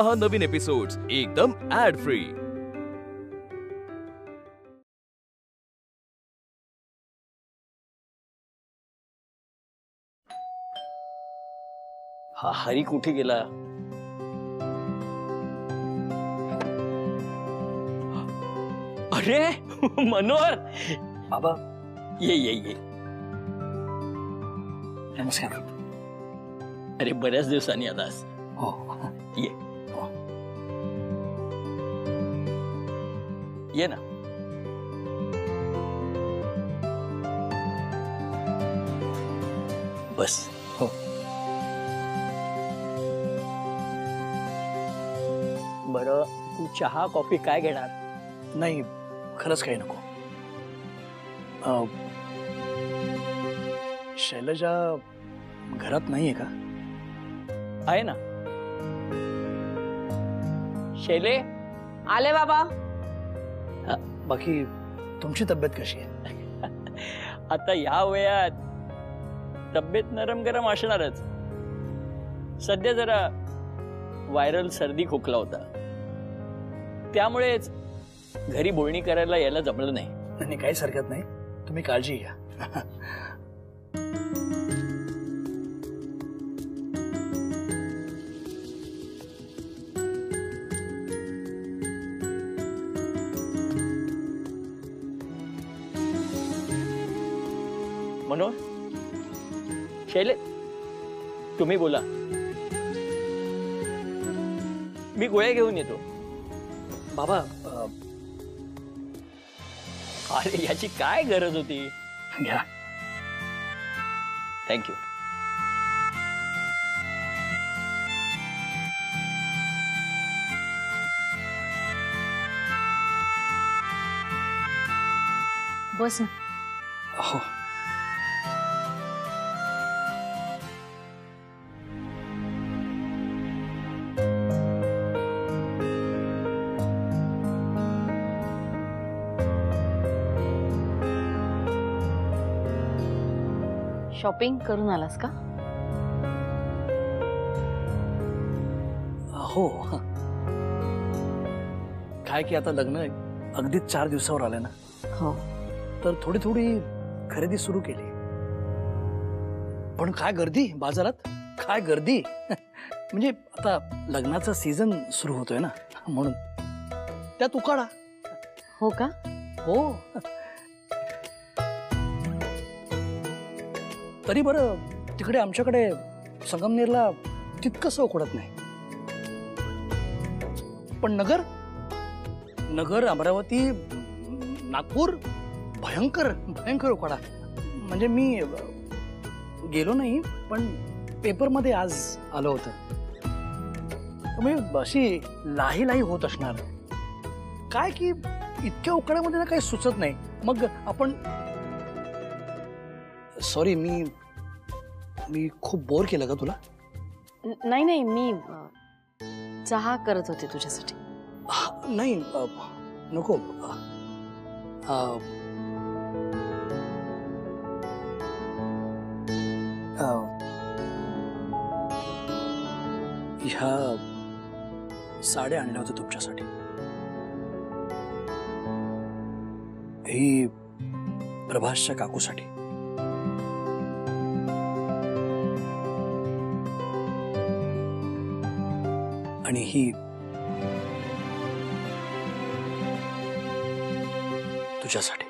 पहा नवीन एपिसोड्स एकदम add free. हा हरी कुठे गेला? अरे मनोहर, बाबा ये ये ये। नमस्कार। अरे बऱ्याच दिवसांनी आलास। हो ये ये ना। बस। हो बरं, तू चहा कॉफी काय घेणार? नाही, खरंच काही नको। शैलजा घरात नाहीये का? आहे ना। शैले, आले बाबा। बाकी तुमची तब्येत कशी आहे? आता या वयात तब्येत नरम गरम असणारच। सध्या जरा व्हायरल सर्दी खोकला होता, त्यामुळेच घरी बोलणी करायला यायला जमलं नाही। नाही, काहीच हरकत नाही, तुम्ही काळजी घ्या। मनोहर, शैले, तुम्ही बोला, मी गोळ्या घेऊन येतो। बाबा अरे याची काय गरज होती? घ्या। थँक्यू। बस ना। हो शॉपिंग करून आलास का? हो। काय की आता लग्न अगदीच 4 दिवसावर आलं ना, हो। तर थोडी थोडी खरेदी सुरू केली। पण काय गर्दी बाजारात, काय गर्दी। म्हणजे आता लग्नाचा सीझन सुरू होतोय ना, म्हणून त्यात उकाडा। हो का? हो। तरी बरं, तिकडे आमच्याकडे संगमनेरला तितकंसं उकडत नाही, पण नगर अमरावती नागपूर भयंकर भयंकर उकाडा। म्हणजे मी गेलो नाही, पण पेपरमध्ये आज आलं होतं। म्हणजे अशी लाही होत असणार। काय की इतक्या उकाड्यामध्ये ना काही सुचत नाही। मग आपण, सॉरी, मी खूप बोर केलं का तुला? नाही नाही, मी चहा करत होते तुझ्यासाठी। नाही, नको। ह्या साड्या आणल्या होत्या तुमच्यासाठी। ही प्रभासच्या काकूसाठी। आणि ही तुझ्यासाठी।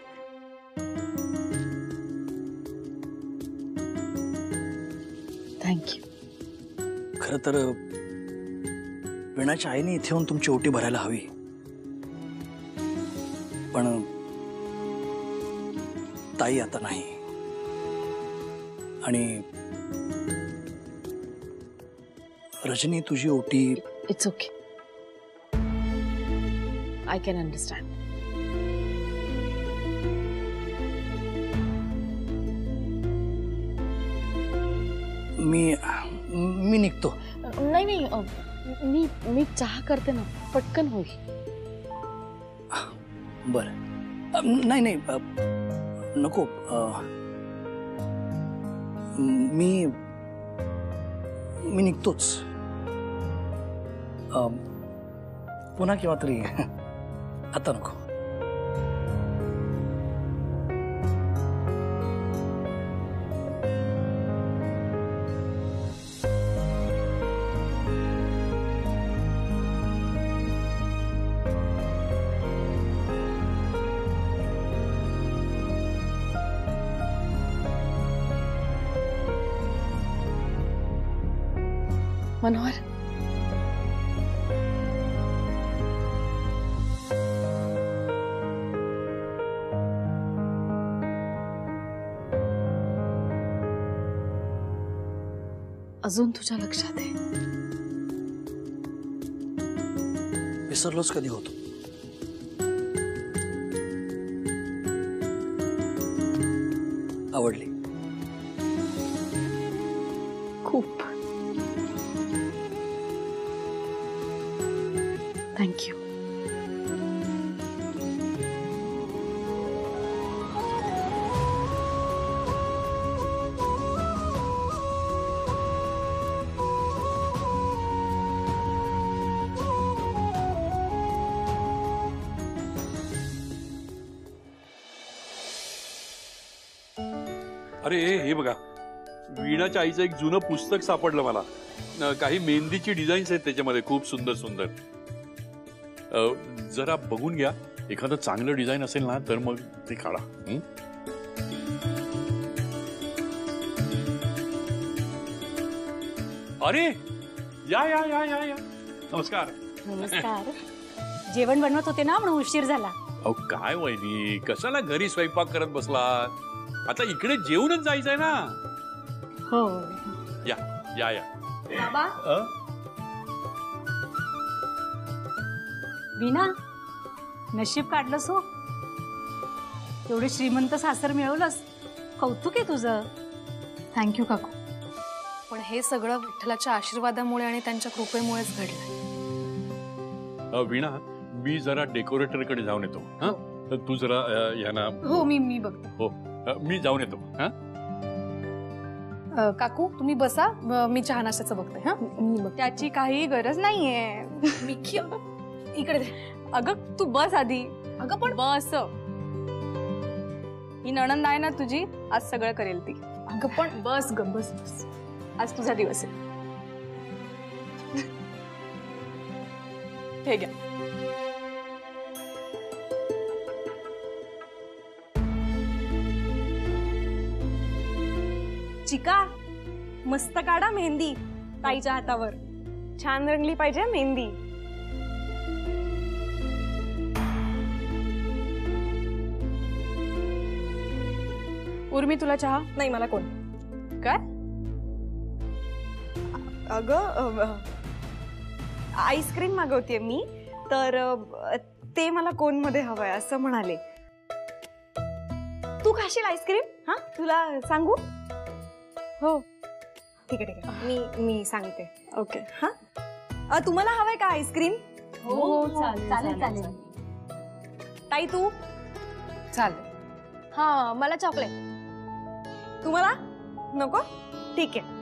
थँक्यू। खरं तर वीणाच्या आईने इथे येऊन तुमची ओटी भरायला हवी, पण ताई आता नाही। आणि रजनी, तुझी OT. It's okay, I can understand. मी निघतो। नाही नाही, मी चहा करते ना, पटकन होईल। बरं, नाही नको। मी निघतोच। पुन्हा केव्हा तरी आता नको. मनोहर, अजून तुझ्या लक्षात आहे? विसरलोच कधी होतो. आवडली खूप. थँक्यू. अरे हे बघा, वीणाच्या आईचं एक जुनं पुस्तक सापडलं मला. काही मेहंदीची डिझाईन्स आहेत त्याच्यामध्ये, खूप सुंदर सुंदर. जरा बघून घ्या, एखादं चांगलं डिझाईन असेल ना तर मग ते काढा. अरे या या या या या नमस्कार. नमस्कार. जेवण बनवत होते ना म्हणून उशीर झाला. अहो काय वहिनी, कशाला घरी स्वयंपाक करत बसला? आता इकडे जेवूनच जायचंय ना. हो. या या या. बाबा. वीणा, नशीब काढलंस हो. एवढे श्रीमंत सासर मिळवलंस. कौतुक आहे तुझं. थँक्यू काकू. पण हे सगळं विठ्ठलाच्या आशीर्वादामुळे आणि त्यांच्या कृपेमुळेच घडलंय. वीणा, मी जरा डेकोरेटर कडे जाऊन येतो. हा, तू जरा यांना. हो, मी बघते. हो, मी जाऊन येतो. हा, काकू तुम्ही बसा, मी चहा नाश्त्याचं बघते. हा, त्याची काही गरज नाहीये. इकडे दे. अगं तू बस आधी. अगं पण बस. ही नणंद आहे ना तुझी, आज सगळं करेल ती. अगं पण बस ग, बस बस. आज तुझा दिवस आहे. हे घ्या. चिका, मस्त काढा मेहंदी ताईच्या हातावर. छान रंगली पाहिजे मेहंदी. उर्मी, तुला चहा? नाही, मला कोण. काय? अगं आईस्क्रीम मागवतेय मी, तर ते मला कोण मध्ये हवंय असं म्हणाले. तू खाशील आईस्क्रीम? हा, तुला सांगू? हो ठीक आहे ठीक आहे, मी सांगते. ओके. हा, तुम्हाला हवंय का आईस्क्रीम? हो, चालेल. ताई तू? चालेल. हा, मला चॉकलेट. तुम्हाला नको? ठीक आहे.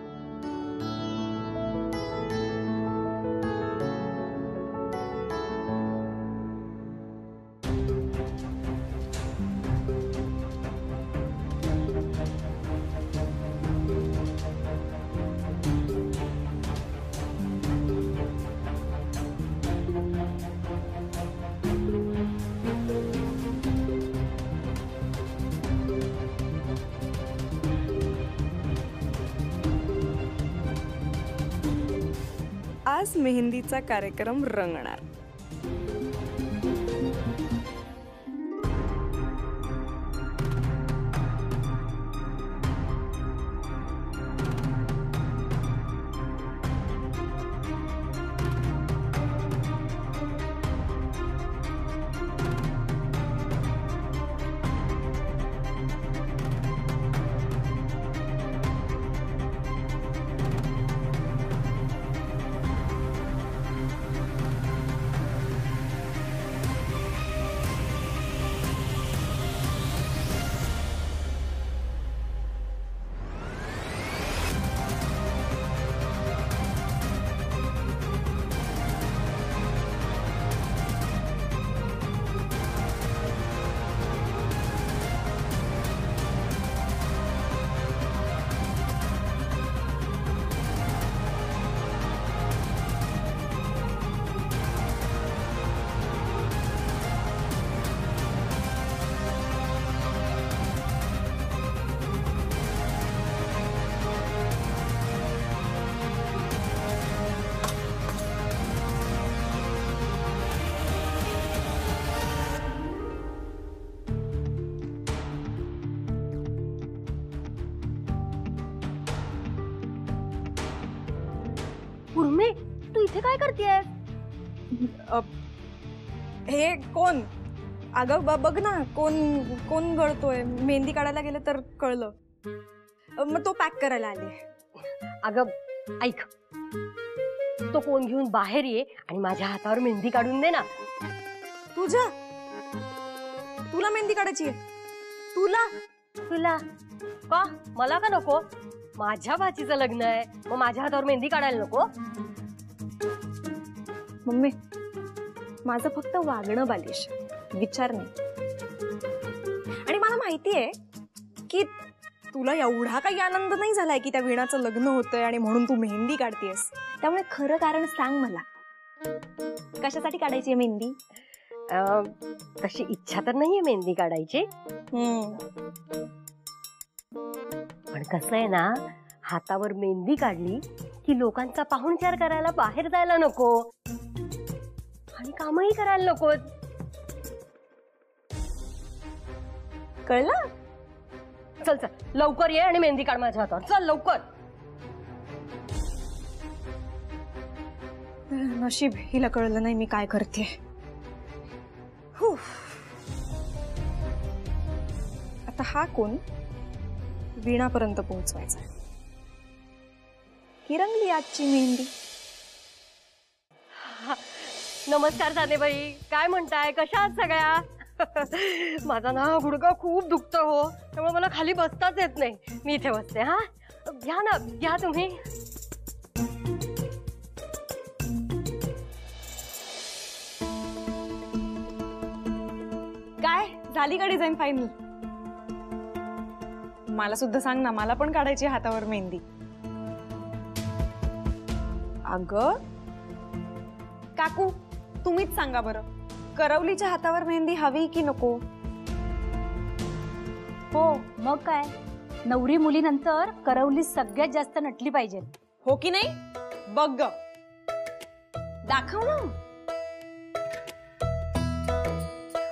आज मेहंदीचा कार्यक्रम रंगणार. करतेय? हे कोण? अगं बघ ना, कोण गळतोय. मेहंदी काढायला गेलं तर कळलं. मग तो पॅक करायला आले. अगं ऐक, तो कोण घेऊन बाहेर ये आणि माझ्या हातावर मेहंदी काढून दे ना. तुला मेहंदी काढायची आहे? तुला तुला का? मला का नको? माझ्या भाचीचं लग्न आहे, मग माझ्या हातावर मेहंदी काढायला नको? मम्मी, माझं फक्त वागणं बालिश, विचार नाही. आणि मला माहितीये की तुला एवढा काही आनंद नाही झालाय की त्या वीणाचं लग्न होतंय आणि म्हणून तू मेहंदी काढतेस. त्यामुळे खरं कारण सांग मला, कशासाठी काढायची मेहंदी? तशी इच्छा तर नाहीये मेहंदी काढायची, पण कसं आहे ना, हातावर मेहंदी काढली की लोकांचा पाहुणचार करायला बाहेर जायला नको आणि कामही करायला नको. कळलं? चल चल लवकर ये आणि मेहंदी काढ माझ्या हातावर. चल लवकर. नशीब हिला कळलं नाही मी काय करते. आता हा कोण वीणापर्यंत पोहोचवायचा. ही रंगली आजची मेहंदी. नमस्कार सानेबाई, काय म्हणताय? कशा आहात सगळ्या? माझा ना गुडघा खूप दुखतो हो, त्यामुळे मला खाली बसताच येत नाही. मी इथे बसते. हा घ्या ना, घ्या तुम्ही. काय झाली का डिझाईन फायनल? मला सुद्धा सांग ना, मला पण काढायची हातावर मेहंदी. अगं काकू, तुम्हीच सांगा बरं, करवलीच्या हातावर मेहंदी हवी की नको? हो मग काय, नवरी मुलीनंतर करवली सगळ्यात जास्त नटली पाहिजे. हो की नाही? बघ ग, दाखव ना.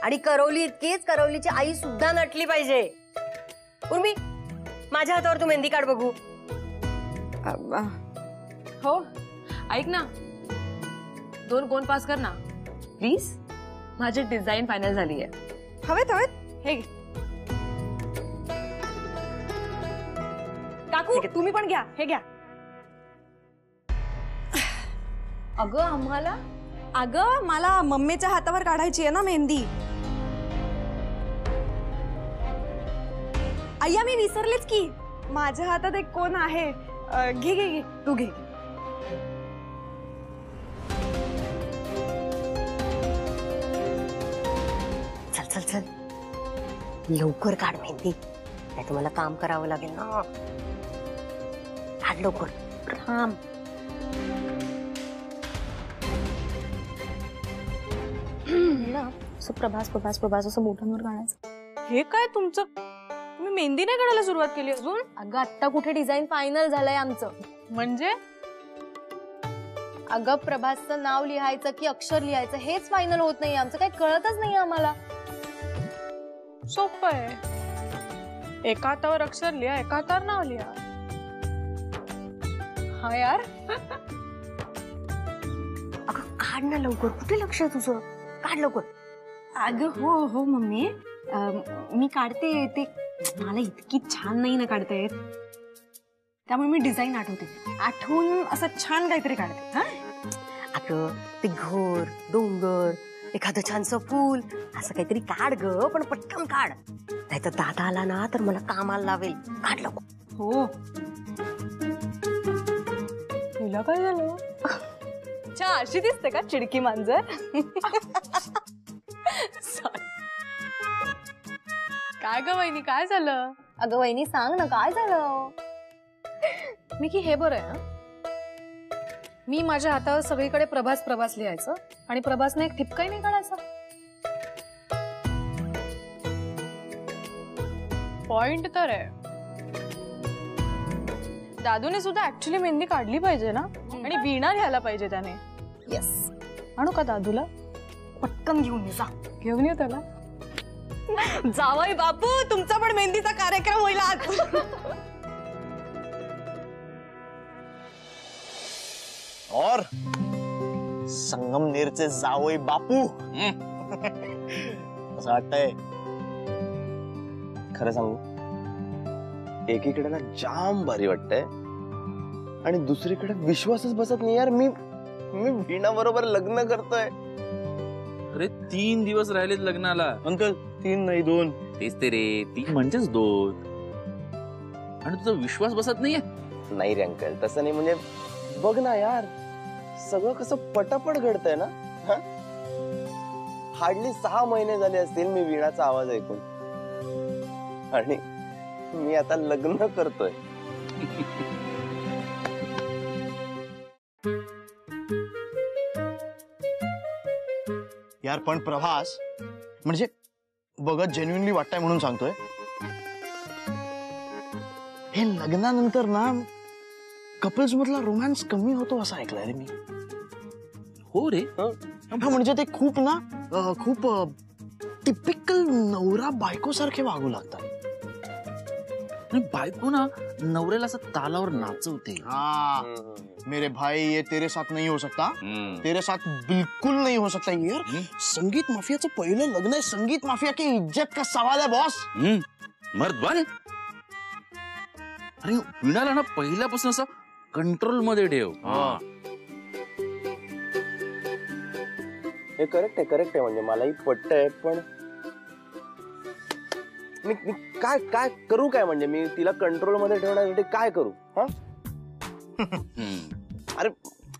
आणि करवली इतकीच करवलीची आई सुद्धा नटली पाहिजे. उर्मी, माझ्या हातावर तू मेहंदी काढ बघू. हो ऐक ना, 2 कोण पास कर ना प्लीज. माझी डिझाईन फायनल झाली आहे. हवेत हे घे. काकू तुम्ही पण घ्या, हे घ्या. अगं आम्हाला? अगं मला मम्मीच्या हातावर काढायची आहे ना मेहंदी. अय्या मी विसरलेच की, माझ्या हातात एक कोण आहे. घे घे घे, तू घे. चल चल चल लवकर काढ मेहंदी, नाही तुम्हाला काम करावं लागेल ना. काढ लवकर. थांब. प्रभास प्रभास प्रभास असं मोठ्यांवर काढायचं. हे काय तुमचं? तुम्ही मेहंदी नाही काढायला सुरुवात केली अजून? अगं आत्ता कुठे डिझाईन फायनल झालंय आमचं. म्हणजे? अगं प्रभासचं नाव लिहायचं की अक्षर लिहायचं हेच फायनल होत नाही आमचं. काही कळतच नाही आम्हाला. सोपं आहे, एका हातावर अक्षर लिहा, एका हातावर नाव लिहा. हा यार. अगं काढ ना लवकर, कुठे लक्ष आहे तुझं? काढ लवकर. अगं हो हो मम्मी, मी काढते. ते मला इतकी छान नाही ना काढता येत, त्यामुळे मी डिझाईन आठवून असं छान काहीतरी काढते. हा अगं ते घर, डोंगर, एखादं छानसं फूल असं काहीतरी काढ ग, पण पटकन काढ, नाही तर दादा आला ना तर मला कामाला लावेल. काढ लवकर. हो. तुला काय झालं? अच्छा अशी दिसते का चिडकी मांजर? काय ग वहिनी, काय झालं? अगं वहिनी सांग ना, काय झालं? मी की हे बरं आहे ना, मी माझ्या हातावर सगळीकडे प्रभास प्रभास लिहायचं आणि प्रभासने एक ठिपकाही नाही काढायचा. पॉइंट तर आहे. दादूने सुद्धा ऍक्च्युली मेहंदी काढली पाहिजे ना, आणि वीणा घ्यायला पाहिजे त्याने. येस. आणू का दादूला? पटकन घेऊन ये जा. घेऊन ये त्याला. जावई बापू, तुमचा पण मेहंदीचा कार्यक्रम होईल आज. और संगमनेरचे जावई बापू असं वाटतंय. खरं सांगू, एकीकडे ना जाम भारी वाटतंय आणि दुसरीकडे विश्वासच बसत नाही यार. मी वीणा बरोबर लग्न करतोय. अरे 3 दिवस राहिलेत लग्नाला. अंकल 3 नाही 2. तेच ते रे, 3 म्हणजेच 2. आणि तुझा विश्वास बसत नाहीये. नाही रे अंकल, तसं नाही. म्हणजे बघ ना यार, सगळं कसं पटापट घडतंय ना. हार्डली 6 महिने झाले असतील मी वीणाचा आवाज ऐकून, आणि मी आता लग्न करतोय. यार पण प्रभास, म्हणजे बघत जेन्युइनली वाटतंय म्हणून सांगतोय, हे लग्नानंतर ना कपल्स मधला रोमॅन्स कमी होतो असं ऐकलंय रे मी. हो रे. म्हणजे ते खूप ना खूप टिपिकल नवरा बायको सारखे वागू लागतात. बायको ना नवऱ्याला असं तालावर नाचवते. मेरे भाई ये तेरे साथ नहीं हो सकता. तेरे साथ बिल्कुल नहीं हो सकता यार. संगीत माफियाचं पहिलं लग्न आहे. संगीत माफिया की इज्जत का सवाल है बॉस. मर्द बन. अरे वीणाला ना पहिल्यापासून असं कंट्रोल मध्ये ठेव. हे करेक्ट आहे म्हणजे मलाही पटतंय. पण मी काय काय करू काय, म्हणजे मी तिला कंट्रोल मध्ये ठेवण्यासाठी काय करू? अरे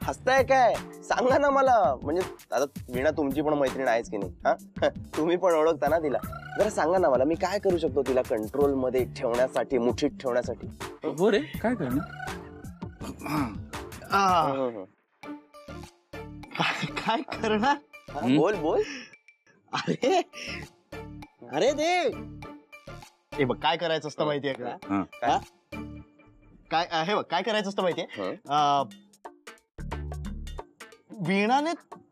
हसताय काय, सांगा ना मला. म्हणजे आता वीणा तुमची पण मैत्रीण आहेच की नाही, तुम्ही पण ओळखता ना तिला. जरा सांगा ना मला, मी काय करू शकतो तिला कंट्रोल मध्ये ठेवण्यासाठी, मुठीत ठेवण्यासाठी? हो रे, काय करणार? काय करणार? बोल. अरे दे. हे बघ, काय करायचं असतं माहितीये का? काय हे बघ, काय करायचं असतं माहितीये?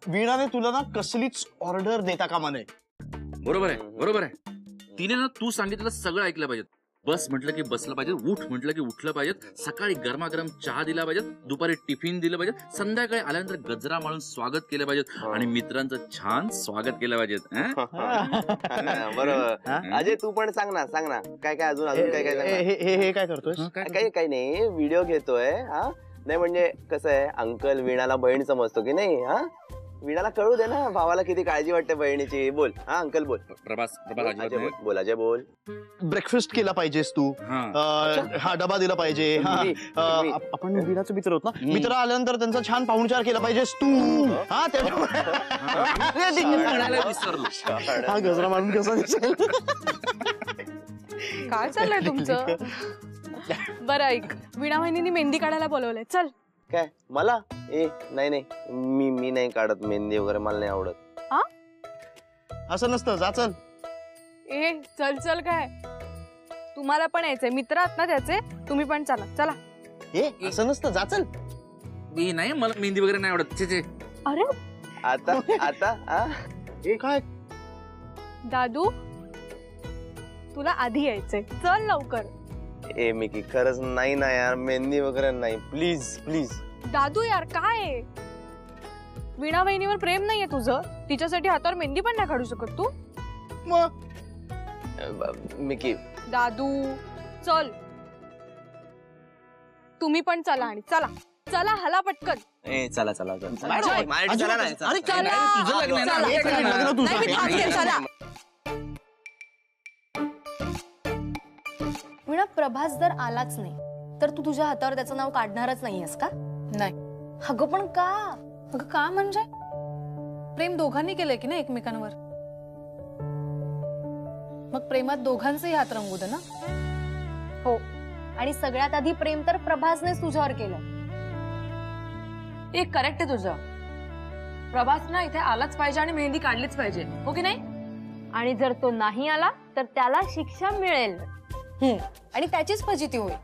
वीणाने तुला ना कसलीच ऑर्डर देता कामा नये. बरोबर आहे. तिने ना तू सांगितलं सगळं ऐकलं पाहिजे. बस म्हटलं की बसलं पाहिजे, उठ म्हटलं की उठलं पाहिजे, सकाळी गरमागरम चहा दिला पाहिजे, दुपारी टिफिन दिलं पाहिजे, संध्याकाळी आल्यानंतर गजरा माळून स्वागत केलं पाहिजे, आणि मित्रांचं छान स्वागत केलं पाहिजे. बरोबर. अजय तू पण सांग ना काय अजून काय हे काय करतोय? काही नाही, व्हिडिओ घेतोय. नाही म्हणजे कसं आहे, अंकल वीणाला बहीण समजतो की नाही. वीणाला कळू दे ना भावाला किती काळजी वाटते बहिणीची. बोल. अंकल बोल. प्रभास अजय बोल. ब्रेकफास्ट केला पाहिजेस तू. डबा दिला पाहिजे. आपण वीणाचे मित्र होत ना, मित्र आल्यानंतर त्यांचा छान पाहुणचार केला पाहिजेस तू. गजरा मारून कसा दिसेल. काय चाललंय तुमचं? बरं ऐक, वीणा वहिनींनी मेहंदी काढायला बोलवलंय, चल. काय मला? नाही मी नाही काढत मेहंदी वगैरे, मला नाही आवडत. असं नसतं, जा चल. चल काय, तुम्हाला पण यायचंय, मित्र आहात ना त्याचे, तुम्ही पण चला. असं नसतं, जा चल. नाही, मला मेहंदी वगैरे नाही आवडत. अरे आता काय दादू, तुला आधी यायचंय, चल लवकर. मिकी खरंच नाही ना यार, मेहंदी वगैरे नाही. प्लीज दादू यार, काय वीणा वहिनीवर प्रेम नाहीये तुझं? तिच्यासाठी हातावर मेहंदी पण नाही काढू शकत तू? मिकी. दादू चल, तुम्ही पण चला. आणि चला हला पटकन. चला. वीणा, प्रभास जर आलाच नाही तर तू तुझ्या हातावर त्याचं नाव काढणारच नाहीयेस का? नाही. अगं पण का? अगं का म्हणजे? प्रेम दोघांनी केलंय की नाही एकमेकांवर, मग प्रेमात दोघांचेही हात रंगू दे ना. हो, आणि सगळ्यात आधी प्रेम तर प्रभासनेच तुझ्यावर केलं. एक करेक्ट आहे तुझं. प्रभास ना इथे आलाच पाहिजे आणि मेहंदी काढलीच पाहिजे, हो की नाही? आणि जर तो नाही आला तर त्याला शिक्षा मिळेल. आणि त्याचीच फजिती होईल.